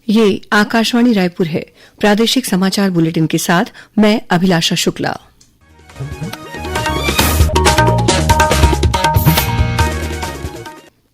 ये आकाशवाणी रायपुर है। प्रादेशिक समाचार बुलेटिन के साथ मैं अभिलाषा शुक्ला।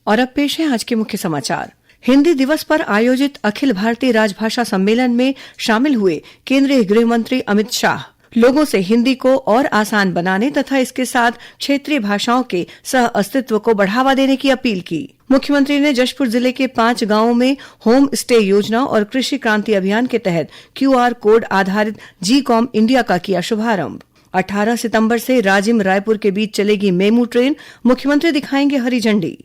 और अब पेश है आज के मुख्य समाचार। हिंदी दिवस पर आयोजित अखिल भारतीय राजभाषा सम्मेलन में शामिल हुए केंद्रीय गृह मंत्री अमित शाह लोगों से हिंदी को और आसान बनाने तथा इसके साथ क्षेत्रीय भाषाओं के सह अस्तित्व को बढ़ावा देने की अपील की। मुख्यमंत्री ने जशपुर जिले के 5 गांवों में होम स्टे योजना और कृषि क्रांति अभियान के तहत QR कोड आधारित GCOM इंडिया का किया शुभारंभ। 18 सितंबर से राजिम रायपुर के बीच चलेगी मेमू ट्रेन, मुख्यमंत्री दिखाएंगे हरी झंडी।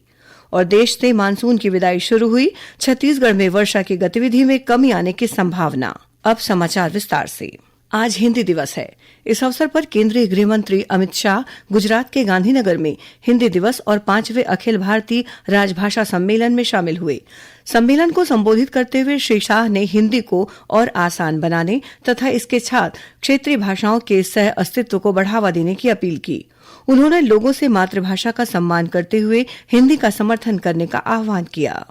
और देश से मानसून की विदाई शुरू हुई, छत्तीसगढ़ में वर्षा की गतिविधि में कमी आने की संभावना। अब समाचार विस्तार से। आज हिंदी दिवस है। इस अवसर पर केंद्रीय गृह मंत्री अमित शाह गुजरात के गांधीनगर में हिंदी दिवस और 5वें अखिल भारतीय राजभाषा सम्मेलन में शामिल हुए। सम्मेलन को संबोधित करते हुए श्री शाह ने हिंदी को और आसान बनाने तथा इसके साथ क्षेत्रीय भाषाओं के सह अस्तित्व को बढ़ावा देने की अपील की। उन्होंने लोगों से मातृभाषा का सम्मान करते हुए हिंदी का समर्थन करने का आह्वान किया।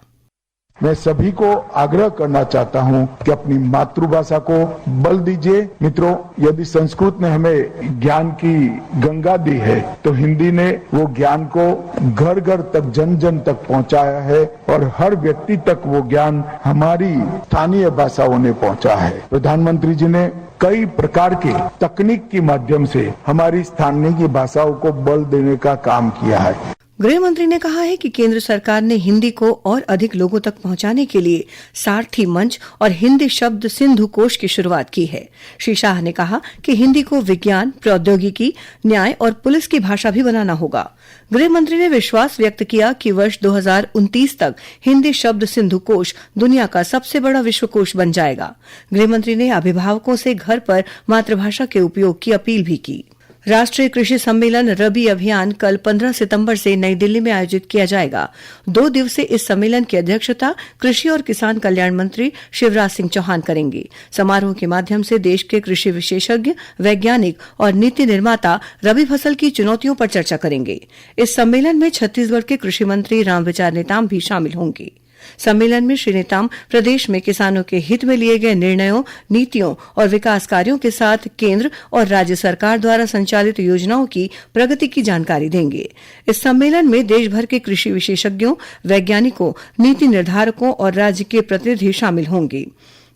मैं सभी को आग्रह करना चाहता हूं कि अपनी मातृभाषा को बल दीजिए। मित्रों, यदि संस्कृत ने हमें ज्ञान की गंगा दी है तो हिंदी ने वो ज्ञान को घर घर तक, जन जन तक पहुंचाया है और हर व्यक्ति तक वो ज्ञान हमारी स्थानीय भाषाओं ने पहुंचा है। प्रधानमंत्री जी ने कई प्रकार के तकनीक के माध्यम से हमारी स्थानीय भाषाओं को बल देने का काम किया है। गृह मंत्री ने कहा है कि केंद्र सरकार ने हिंदी को और अधिक लोगों तक पहुंचाने के लिए सारथी मंच और हिंदी शब्द सिंधु कोश की शुरुआत की है। श्री शाह ने कहा कि हिंदी को विज्ञान, प्रौद्योगिकी, न्याय और पुलिस की भाषा भी बनाना होगा। गृह मंत्री ने विश्वास व्यक्त किया कि वर्ष 2029 तक हिंदी शब्द सिंधु कोश दुनिया का सबसे बड़ा विश्वकोश बन जाएगा। गृह मंत्री ने अभिभावकों से घर पर मातृभाषा के उपयोग की अपील भी की। राष्ट्रीय कृषि सम्मेलन रबी अभियान कल 15 सितंबर से नई दिल्ली में आयोजित किया जाएगा। 2 दिवसीय इस सम्मेलन की अध्यक्षता कृषि और किसान कल्याण मंत्री शिवराज सिंह चौहान करेंगे। समारोह के माध्यम से देश के कृषि विशेषज्ञ, वैज्ञानिक और नीति निर्माता रबी फसल की चुनौतियों पर चर्चा करेंगे। इस सम्मेलन में छत्तीसगढ़ के कृषि मंत्री रामविचार नेताम भी शामिल होंगे। सम्मेलन में श्री नेताम प्रदेश में किसानों के हित में लिए गए निर्णयों, नीतियों और विकास कार्यों के साथ केंद्र और राज्य सरकार द्वारा संचालित योजनाओं की प्रगति की जानकारी देंगे। इस सम्मेलन में देश भर के कृषि विशेषज्ञों, वैज्ञानिकों, नीति निर्धारकों और राज्य के प्रतिनिधि शामिल होंगे।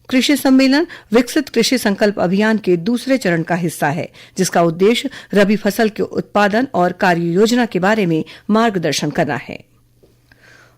कृषि सम्मेलन विकसित कृषि संकल्प अभियान के दूसरे चरण का हिस्सा है, जिसका उद्देश्य रबी फसल के उत्पादन और कार्य योजना के बारे में मार्गदर्शन करना है।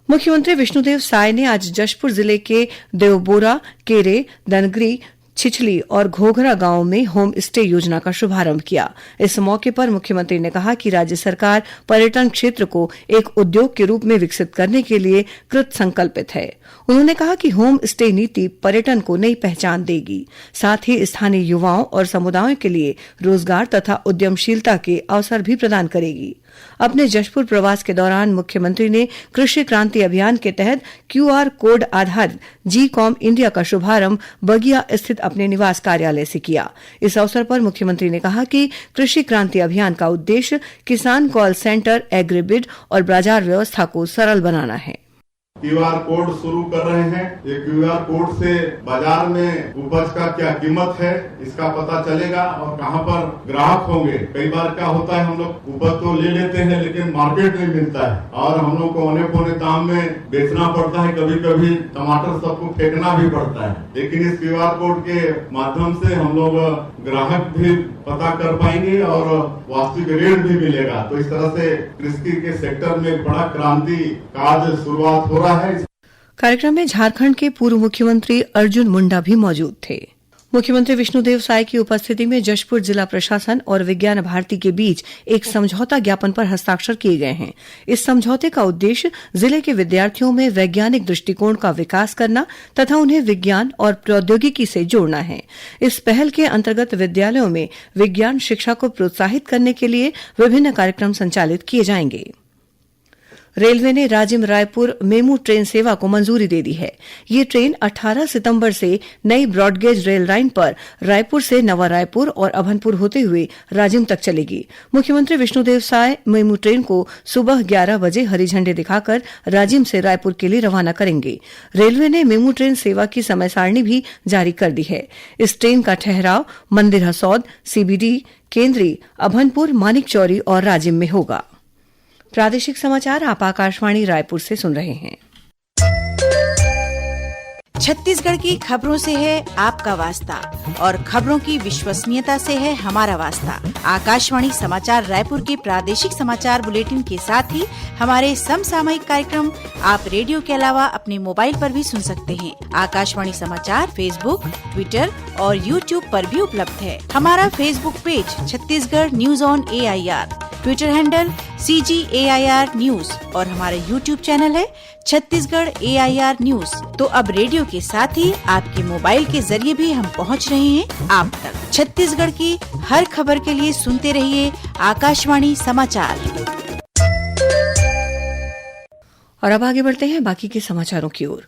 मुख्यमंत्री विष्णुदेव साय ने आज जशपुर जिले के देवबोरा, केरे, दनगरी, छिछली और घोघरा गांवों में होम स्टे योजना का शुभारंभ किया। इस मौके पर मुख्यमंत्री ने कहा कि राज्य सरकार पर्यटन क्षेत्र को एक उद्योग के रूप में विकसित करने के लिए कृत संकल्पित है। उन्होंने कहा कि होम स्टे नीति पर्यटन को नई पहचान देगी, साथ ही स्थानीय युवाओं और समुदायों के लिए रोजगार तथा उद्यमशीलता के अवसर भी प्रदान करेगी। अपने जशपुर प्रवास के दौरान मुख्यमंत्री ने कृषि क्रांति अभियान के तहत QR कोड आधारित GCOM इंडिया का शुभारंभ बगिया स्थित अपने निवास कार्यालय से किया। इस अवसर पर मुख्यमंत्री ने कहा कि कृषि क्रांति अभियान का उद्देश्य किसान कॉल सेंटर, एग्रीबिड और बाजार व्यवस्था को सरल बनाना है। QR कोड शुरू कर रहे हैं। ये QR कोड से बाजार में उपज का क्या कीमत है इसका पता चलेगा और कहां पर ग्राहक होंगे। कई बार क्या होता है, हम लोग उपज तो ले लेते हैं लेकिन मार्केट नहीं मिलता है और हम लोग को औने पौने दाम में बेचना पड़ता है। कभी कभी टमाटर सबको फेंकना भी पड़ता है, लेकिन इस QR कोड के माध्यम से हम लोग ग्राहक भी पता कर पाएंगे और वास्तविक रेट भी मिलेगा। तो इस तरह से कृषि के सेक्टर में एक बड़ा क्रांति का आज शुरुआत हो रहा है। कार्यक्रम में झारखंड के पूर्व मुख्यमंत्री अर्जुन मुंडा भी मौजूद थे। मुख्यमंत्री विष्णुदेव साय की उपस्थिति में जशपुर जिला प्रशासन और विज्ञान भारती के बीच एक समझौता ज्ञापन पर हस्ताक्षर किए गए हैं। इस समझौते का उद्देश्य जिले के विद्यार्थियों में वैज्ञानिक दृष्टिकोण का विकास करना तथा उन्हें विज्ञान और प्रौद्योगिकी से जोड़ना है। इस पहल के अंतर्गत विद्यालयों में विज्ञान शिक्षा को प्रोत्साहित करने के लिए विभिन्न कार्यक्रम संचालित किए जाएंगे। रेलवे ने राजिम रायपुर मेमू ट्रेन सेवा को मंजूरी दे दी है। ये ट्रेन 18 सितंबर से नई ब्रॉडगेज रेल लाइन पर रायपुर से नवा रायपुर और अभनपुर होते हुए राजिम तक चलेगी। मुख्यमंत्री विष्णुदेव साय मेमू ट्रेन को सुबह 11 बजे हरी झंडी दिखाकर राजिम से रायपुर के लिए रवाना करेंगे। रेलवे ने मेमू ट्रेन सेवा की समय सारणी भी जारी कर दी है। इस ट्रेन का ठहराव मंदिर हसौद, सीबीडी, केंद्री, अभनपुर, मानिकचौरी और राजिम में होगा। प्रादेशिक समाचार आप आकाशवाणी रायपुर से सुन रहे हैं। छत्तीसगढ़ की खबरों से है आपका वास्ता और खबरों की विश्वसनीयता से है हमारा वास्ता। आकाशवाणी समाचार रायपुर के प्रादेशिक समाचार बुलेटिन के साथ ही हमारे समसामयिक कार्यक्रम आप रेडियो के अलावा अपने मोबाइल पर भी सुन सकते हैं। आकाशवाणी समाचार फेसबुक, ट्विटर और यूट्यूब पर भी उपलब्ध है। हमारा Facebook page Chhattisgarh news on AIR, Twitter handle CGAIR news और हमारा यूट्यूब चैनल है छत्तीसगढ़ AIR न्यूज। तो अब रेडियो के साथ ही आपके मोबाइल के जरिए भी हम पहुंच रहे हैं आप तक। छत्तीसगढ़ की हर खबर के लिए सुनते रहिए आकाशवाणी समाचार। और अब आगे बढ़ते हैं बाकी के समाचारों की ओर।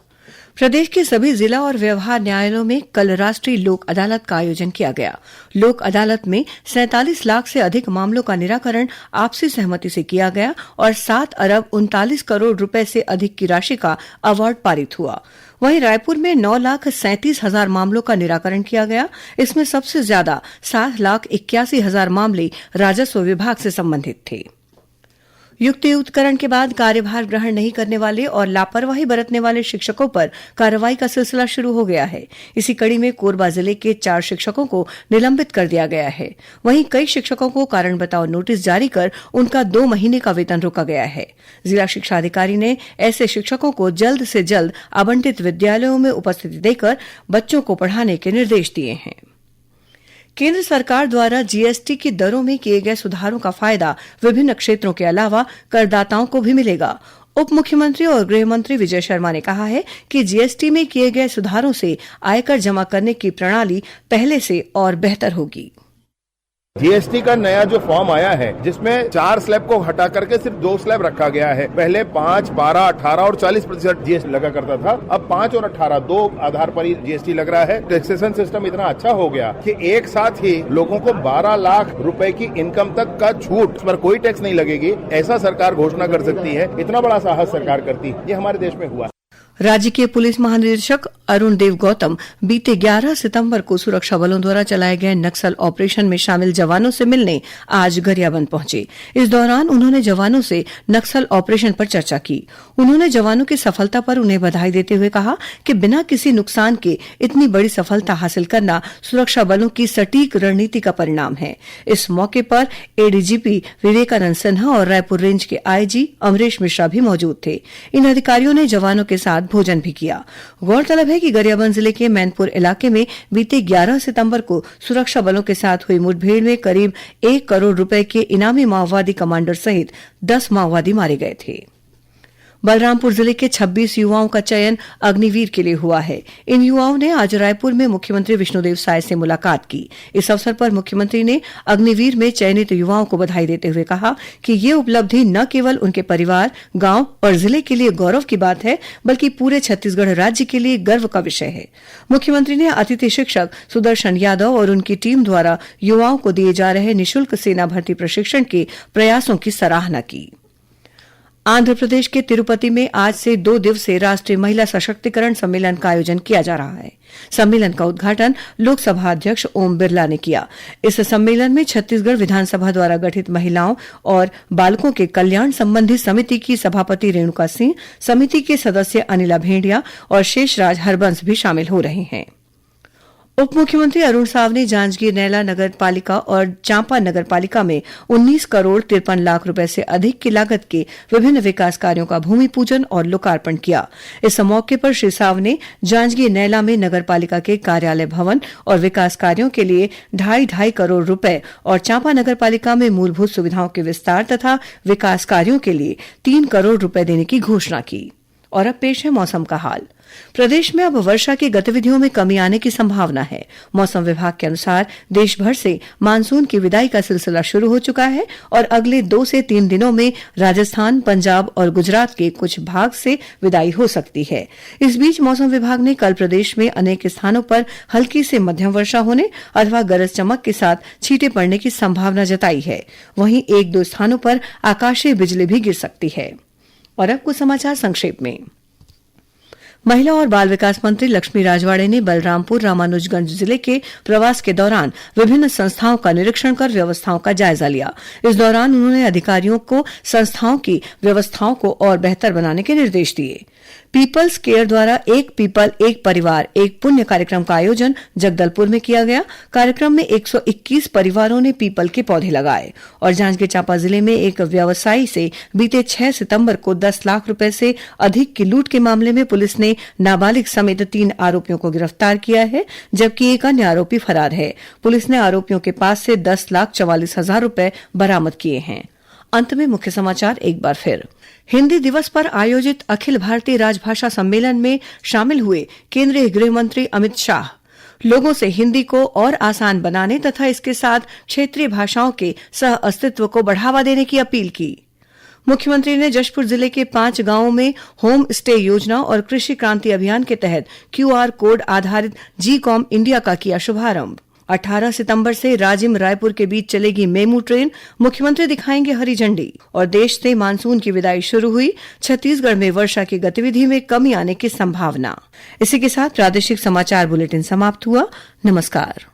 प्रदेश के सभी जिला और व्यवहार न्यायालयों में कल राष्ट्रीय लोक अदालत का आयोजन किया गया। लोक अदालत में 47 लाख से अधिक मामलों का निराकरण आपसी सहमति से किया गया और 7 अरब 39 करोड़ रुपए से अधिक की राशि का अवार्ड पारित हुआ। वहीं रायपुर में 9,37,000 मामलों का निराकरण किया गया। इसमें सबसे ज्यादा 7,81,000 मामले राजस्व विभाग से संबंधित थे। युक्तियुक्तकरण के बाद कार्यभार ग्रहण नहीं करने वाले और लापरवाही बरतने वाले शिक्षकों पर कार्रवाई का सिलसिला शुरू हो गया है। इसी कड़ी में कोरबा जिले के 4 शिक्षकों को निलंबित कर दिया गया है। वहीं कई शिक्षकों को कारण बताओ नोटिस जारी कर उनका 2 महीने का वेतन रोका गया है। जिला शिक्षा अधिकारी ने ऐसे शिक्षकों को जल्द से जल्द आवंटित विद्यालयों में उपस्थिति देकर बच्चों को पढ़ाने के निर्देश दिए हैं। केंद्र सरकार द्वारा जीएसटी की दरों में किए गए सुधारों का फायदा विभिन्न क्षेत्रों के अलावा करदाताओं को भी मिलेगा। उप मुख्यमंत्री और गृह मंत्री विजय शर्मा ने कहा है कि जीएसटी में किए गए सुधारों से आयकर जमा करने की प्रणाली पहले से और बेहतर होगी। जीएसटी का नया जो फॉर्म आया है जिसमें 4 स्लैब को हटा करके सिर्फ 2 स्लैब रखा गया है। पहले 5, 12, 18 और 40% जीएसटी लगा करता था। अब 5 और 18 2 आधार पर ही जीएसटी लग रहा है। टैक्सेशन सिस्टम इतना अच्छा हो गया कि एक साथ ही लोगों को 12 लाख रुपए की इनकम तक का छूट, उस पर कोई टैक्स नहीं लगेगी, ऐसा सरकार घोषणा कर सकती है। इतना बड़ा साहस सरकार करती है, ये हमारे देश में हुआ। राज्य के पुलिस महानिदेशक अरुण देव गौतम बीते 11 सितंबर को सुरक्षा बलों द्वारा चलाए गए नक्सल ऑपरेशन में शामिल जवानों से मिलने आज गरियाबंद पहुंचे। इस दौरान उन्होंने जवानों से नक्सल ऑपरेशन पर चर्चा की। उन्होंने जवानों की सफलता पर उन्हें बधाई देते हुए कहा कि बिना किसी नुकसान के इतनी बड़ी सफलता हासिल करना सुरक्षा बलों की सटीक रणनीति का परिणाम है। इस मौके पर एडीजीपी विवेकानंद सिन्हा और रायपुर रेंज के आईजी अमरेश मिश्रा भी मौजूद थे। इन अधिकारियों ने जवानों के साथ भोजन भी किया। गौरतलब है कि गरियाबंद जिले के मैनपुर इलाके में बीते 11 सितंबर को सुरक्षा बलों के साथ हुई मुठभेड़ में करीब 1 करोड़ रुपए के इनामी माओवादी कमांडर सहित 10 माओवादी मारे गए थे। बलरामपुर जिले के 26 युवाओं का चयन अग्निवीर के लिए हुआ है। इन युवाओं ने आज रायपुर में मुख्यमंत्री विष्णुदेव साय से मुलाकात की। इस अवसर पर मुख्यमंत्री ने अग्निवीर में चयनित युवाओं को बधाई देते हुए कहा कि ये उपलब्धि न केवल उनके परिवार, गांव और जिले के लिए गौरव की बात है, बल्कि पूरे छत्तीसगढ़ राज्य के लिए गर्व का विषय है। मुख्यमंत्री ने अतिथि शिक्षक सुदर्शन यादव और उनकी टीम द्वारा युवाओं को दिए जा रहे निःशुल्क सेना भर्ती प्रशिक्षण के प्रयासों की सराहना की। आंध्र प्रदेश के तिरुपति में आज से 2 दिवसीय राष्ट्रीय महिला सशक्तिकरण सम्मेलन का आयोजन किया जा रहा है। सम्मेलन का उद्घाटन लोकसभा अध्यक्ष ओम बिरला ने किया। इस सम्मेलन में छत्तीसगढ़ विधानसभा द्वारा गठित महिलाओं और बालकों के कल्याण संबंधी समिति की सभापति रेणुका सिंह, समिति के सदस्य अनिला भेंडिया और शेषराज हरबंस भी शामिल हो रहे हैं। उप मुख्यमंत्री अरुण साव ने जांजगीर नैला नगर पालिका और चांपा नगर पालिका में 19 करोड़ 53 लाख रुपए से अधिक की लागत के विभिन्न विकास कार्यों का भूमि पूजन और लोकार्पण किया। इस मौके पर श्री साव ने जांजगीर नैला में नगर पालिका के कार्यालय भवन और विकास कार्यों के लिए 2.5 करोड़ रुपए और चांपा नगर पालिका में मूलभूत सुविधाओं के विस्तार तथा विकास कार्यों के लिए 3 करोड़ रुपए देने की घोषणा की। और अब पेश है मौसम का हाल। प्रदेश में अब वर्षा की गतिविधियों में कमी आने की संभावना है। मौसम विभाग के अनुसार देश भर से मानसून की विदाई का सिलसिला शुरू हो चुका है और अगले 2 से 3 दिनों में राजस्थान, पंजाब और गुजरात के कुछ भाग से विदाई हो सकती है। इस बीच मौसम विभाग ने कल प्रदेश में अनेक स्थानों पर हल्की से मध्यम वर्षा होने अथवा गरज चमक के साथ छींटे पड़ने की संभावना जताई है। वहीं 1-2 स्थानों पर आकाशीय बिजली भी गिर सकती है। और अब कुछ समाचार संक्षेप में। महिला और बाल विकास मंत्री लक्ष्मी राजवाड़े ने बलरामपुर रामानुजगंज जिले के प्रवास के दौरान विभिन्न संस्थाओं का निरीक्षण कर व्यवस्थाओं का जायजा लिया। इस दौरान उन्होंने अधिकारियों को संस्थाओं की व्यवस्थाओं को और बेहतर बनाने के निर्देश दिए। पीपल्स केयर द्वारा एक पीपल एक परिवार एक पुण्य कार्यक्रम का आयोजन जगदलपुर में किया गया। कार्यक्रम में 121 परिवारों ने पीपल के पौधे लगाए। और जांजगीर चांपा जिले में एक व्यवसायी से बीते 6 सितंबर को 10 लाख रुपए से अधिक की लूट के मामले में पुलिस ने नाबालिग समेत 3 आरोपियों को गिरफ्तार किया है, जबकि एक अन्य आरोपी फरार है। पुलिस ने आरोपियों के पास से 10,44,000 रुपए बरामद किए हैं। अंत में मुख्य समाचार एक बार फिर। हिंदी दिवस पर आयोजित अखिल भारतीय राजभाषा सम्मेलन में शामिल हुए केंद्रीय गृह मंत्री अमित शाह लोगों से हिंदी को और आसान बनाने तथा इसके साथ क्षेत्रीय भाषाओं के सह अस्तित्व को बढ़ावा देने की अपील की। मुख्यमंत्री ने जशपुर जिले के 5 गांवों में होम स्टे योजना और कृषि क्रांति अभियान के तहत QR कोड आधारित GCOM इंडिया का किया शुभारंभ। 18 सितंबर से राजिम रायपुर के बीच चलेगी मेमू ट्रेन, मुख्यमंत्री दिखाएंगे हरी झंडी। और देश से मानसून की विदाई शुरू हुई, छत्तीसगढ़ में वर्षा की गतिविधि में कमी आने की संभावना। इसी के साथ प्रादेशिक समाचार बुलेटिन समाप्त हुआ। नमस्कार।